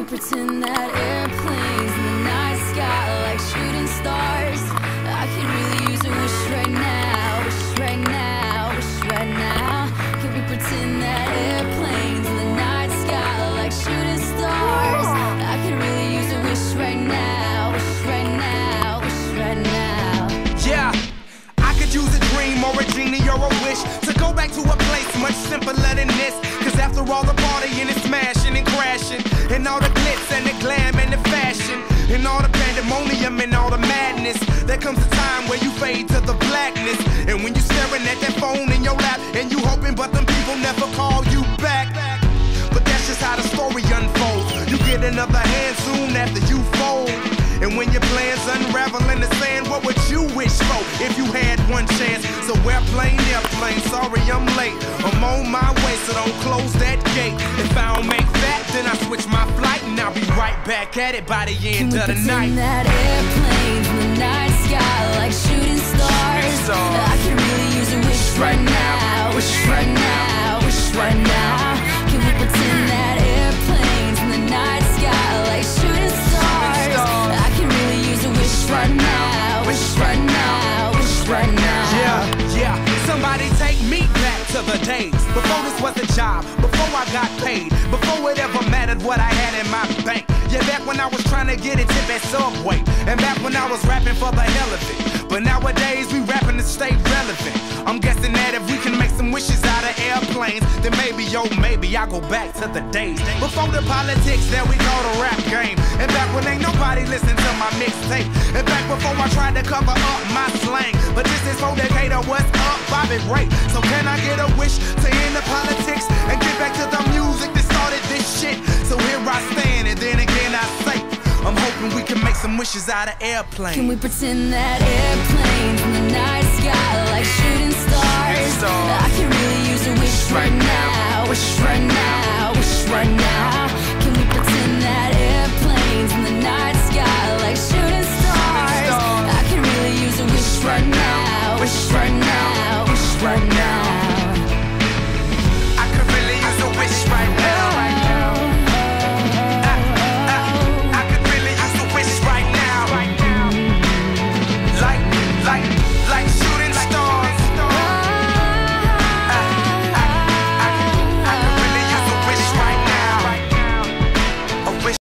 pretend that airplanes in the night sky are like shooting stars? I could really use a wish right now, wish right now, wish right now. Can we pretend that airplanes in the night sky are like shooting stars? I could really use a wish right now, wish right now, wish right now. Yeah, I could use a dream or a genie or a wish to go back to a place much simpler than this. Cause after all the partying and smashing and crashing, and all the glitz and the glam and the fashion, and all the pandemonium and all the madness, there comes a time where you fade to the blackness. And when you staring at that phone in your lap, and you hoping but them people never call you back. But that's just how the story unfolds. You get another hand soon after you fold. And when your plans unravel in the sand, what would you wish for if you had one chance? So airplane, sorry I'm late. I'm on my way, so don't close that gate. If I don't make that, then I switch my flight, and I'll be right back at it by the end of the night. Can we pretend that airplanes in the night sky like shooting stars? I can really use a wish right now, wish right now, wish right now. Can we pretend that airplanes in the night sky like shooting stars? I can really use a wish right now, wish right now, wish right now. Yeah, somebody take me back to the days before this was a job, before I got paid, before it ever mattered what I had in my bank. Yeah, back when I was trying to get a tip at Subway, and back when I was rapping for the hell of it. But nowadays we rapping to stay relevant. I'm guessing that if we can make some wishes out of airplanes, then maybe, yo, maybe I'll go back to the days before the politics that we call the rap game. And back when ain't nobody listened to my mixtape. And back before I tried to cover up my slang. But this is for Decatur, what's up, Bobby Ray? So can I get a wish to end the politics and get back to the music that started this shit? So here I stand, and then again I say, I'm hoping we can make some wishes out of airplanes. Can we pretend that airplanes in the night sky like shooting stars? I can really use a wish right now, wish right now, wish right now.